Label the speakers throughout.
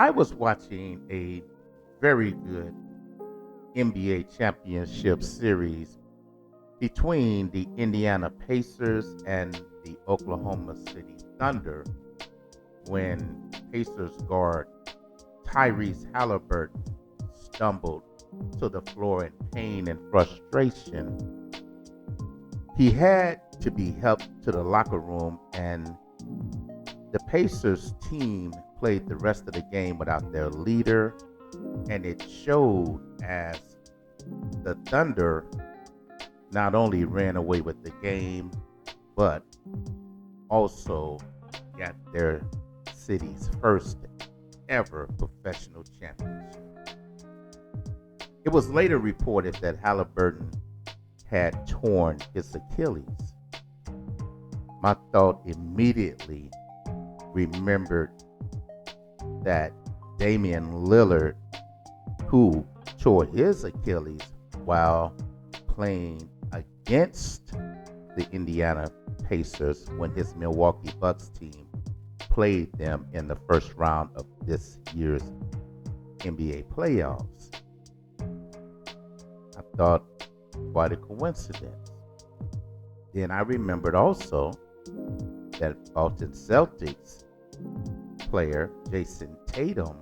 Speaker 1: I was watching a very good NBA championship series between the Indiana Pacers and the Oklahoma City Thunder when Pacers guard Tyrese Halliburton stumbled to the floor in pain and frustration. He had to be helped to the locker room, and the Pacers team played the rest of the game without their leader, and it showed as the Thunder not only ran away with the game, but also got their city's first ever professional championship. It was later reported that Halliburton had torn his Achilles. My thought immediately remembered that Damian Lillard, who tore his Achilles while playing against the Indiana Pacers when his Milwaukee Bucks team played them in the first round of this year's NBA playoffs. I thought, quite a coincidence. Then I remembered also that Boston Celtics player Jason Tatum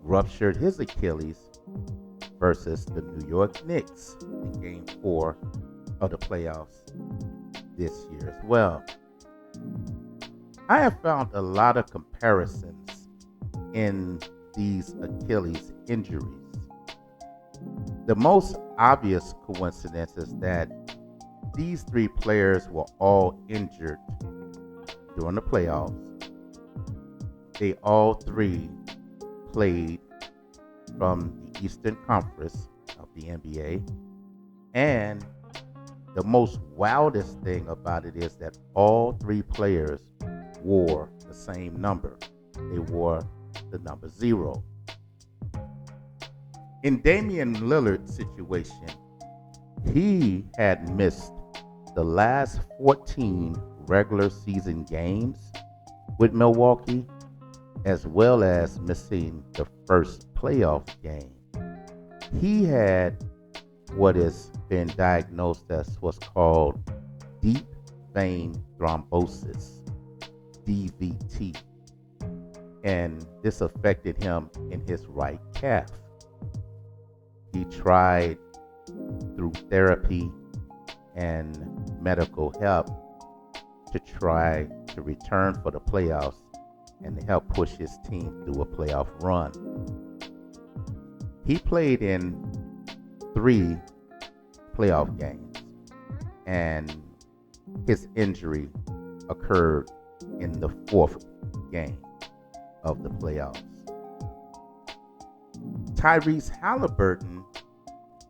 Speaker 1: ruptured his Achilles versus the New York Knicks in Game 4 of the playoffs this year as well. I have found a lot of comparisons in these Achilles injuries. The most obvious coincidence is that these three players were all injured during the playoffs. They all three played from the Eastern Conference of the NBA. And the most wildest thing about it is that all three players wore the same number. They wore the number 0. In Damian Lillard's situation, he had missed the last 14 regular season games with Milwaukee, as well as missing the first playoff game. He had what has been diagnosed as what's called deep vein thrombosis, DVT, and this affected him in his right calf. He tried through therapy and medical help to try to return for the playoffs and to help push his team through a playoff run. He played in 3 playoff games, and his injury occurred in the 4th game of the playoffs. Tyrese Halliburton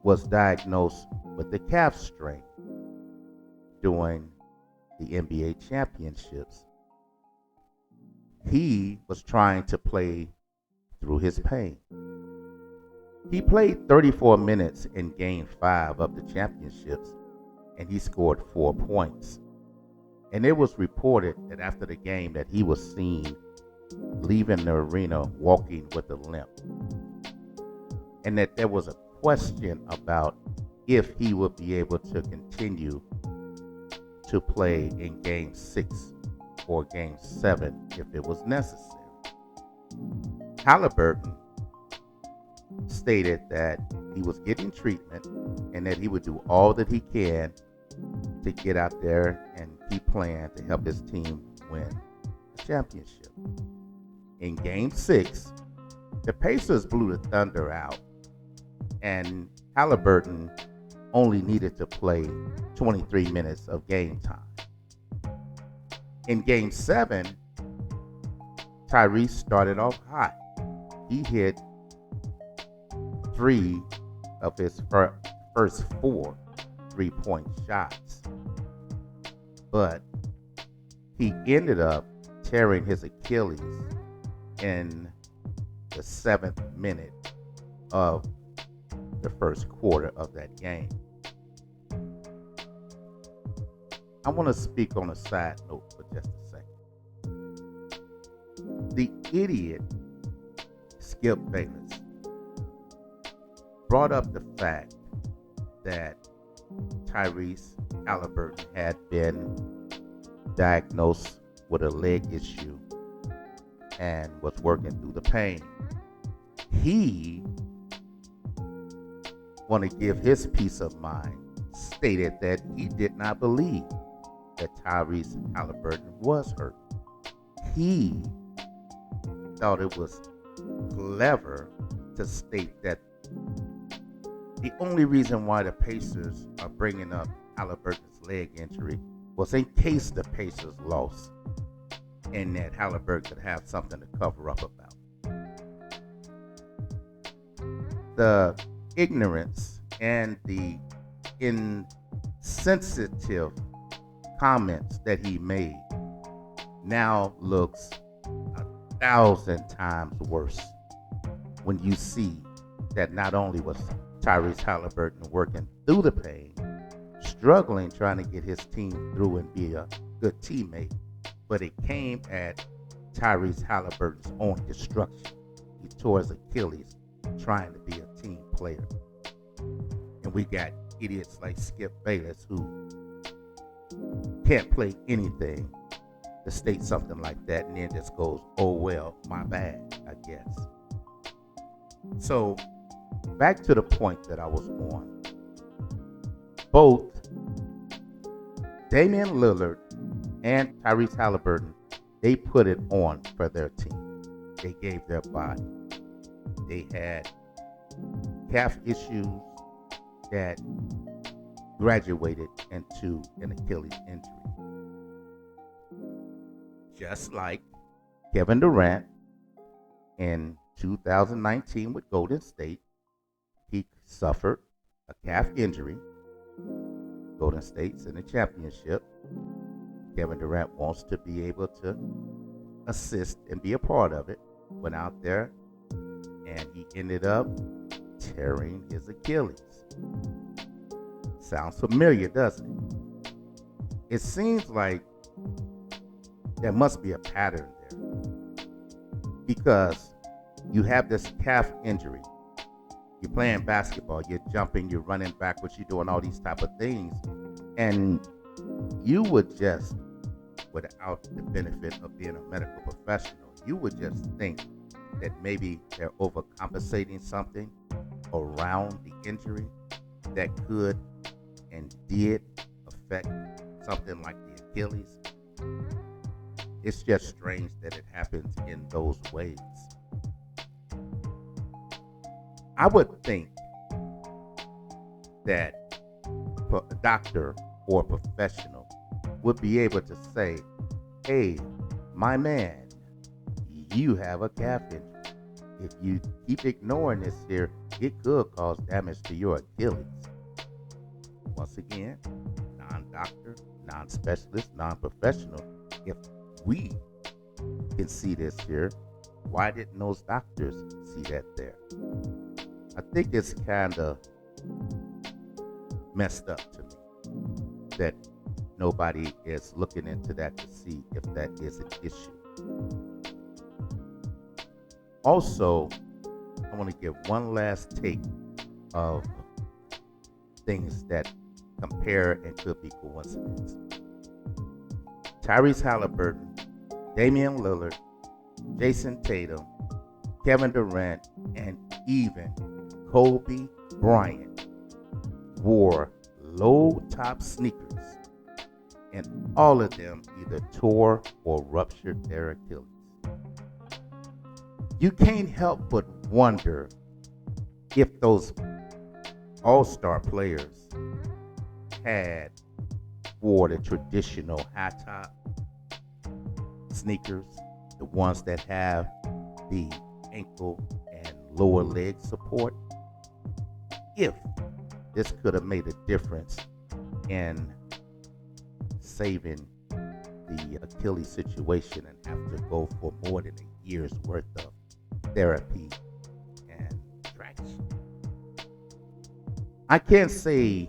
Speaker 1: was diagnosed with the calf strain during the NBA championships. He was trying to play through his pain. He played 34 minutes in Game 5 of the championships, and he scored 4 points. And it was reported that after the game that he was seen leaving the arena walking with a limp, and that there was a question about if he would be able to continue to play in Game 6 or Game 7 if it was necessary. Halliburton stated that he was getting treatment and that he would do all that he can to get out there and keep playing to help his team win the championship. In Game 6, the Pacers blew the Thunder out, and Halliburton only needed to play 23 minutes of game time. In Game 7, Tyrese started off hot. He hit 3 of his first 4 3-point shots, but he ended up tearing his Achilles in the 7th minute of the first quarter of that game. I want to speak on a side note for just a second. The idiot Skip Bayless, brought up the fact that Tyrese Halliburton had been diagnosed with a leg issue and was working through the pain. He wanted to give his peace of mind, stated that he did not believe that Tyrese Halliburton was hurt. He thought it was clever to state that the only reason why the Pacers are bringing up Halliburton's leg injury was in case the Pacers lost and that Halliburton could have something to cover up about. The ignorance and the insensitive comments that he made now looks 1,000 times worse when you see that not only was Tyrese Halliburton working through the pain, struggling trying to get his team through and be a good teammate, but it came at Tyrese Halliburton's own destruction. He tore his Achilles trying to be a team player. And we got idiots like Skip Bayless who can't play anything to state something like that and then just goes, oh well, my bad, I guess. So back to the point that I was on. Both Damian Lillard and Tyrese Halliburton, they put it on for their team. They gave their body. They had calf issues that graduated into an Achilles injury. Just like Kevin Durant in 2019 with Golden State, he suffered a calf injury. Golden State's in the championship. Kevin Durant wants to be able to assist and be a part of it. Went out there and he ended up tearing his Achilles. Sounds familiar, doesn't it? It seems like there must be a pattern there because you have this calf injury. You're playing basketball, you're jumping, you're running backwards, you're doing all these type of things, and you would just, without the benefit of being a medical professional, you would just think that maybe they're overcompensating something around the injury that could and did affect something like the Achilles. It's just strange that it happens in those ways. I would think that a doctor or a professional would be able to say, hey, my man, you have a calf injury. If you keep ignoring this here, it could cause damage to your Achilles. Once again, non-doctor, non-specialist, non-professional. If we can see this here, why didn't those doctors see that there? I think it's kind of messed up to me that nobody is looking into that to see if that is an issue. Also, I want to give one last take of things that compare and could be coincidence. Tyrese Halliburton, Damian Lillard, Jason Tatum, Kevin Durant, and even Kobe Bryant wore low-top sneakers, and all of them either tore or ruptured their Achilles. You can't help but wonder if those all-star players had wore the traditional high-top sneakers, the ones that have the ankle and lower leg support, if this could have made a difference in saving the Achilles situation and have to go for more than a year's worth of therapy and traction. I can't say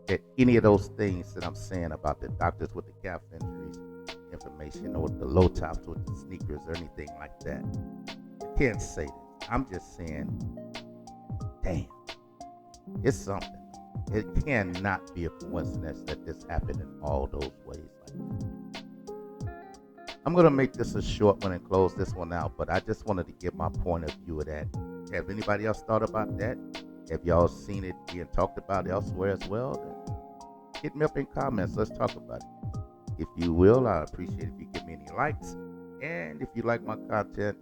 Speaker 1: that any of those things that I'm saying about the doctors with the calf injuries information or the low tops with the sneakers or anything like that. The can't say this. I'm just saying, damn, it's something. It cannot be a coincidence that this happened in all those ways. I'm going to make this a short one and close this one out, but I just wanted to give my point of view of that. Have anybody else thought about that? Have y'all seen it being talked about elsewhere as well? Then hit me up in comments. Let's talk about it. If you will, I appreciate if you give me any likes. And if you like my content,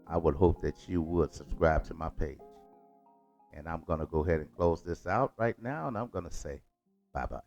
Speaker 1: I would hope that you would subscribe to my page. And I'm going to go ahead and close this out right now, and I'm going to say bye-bye.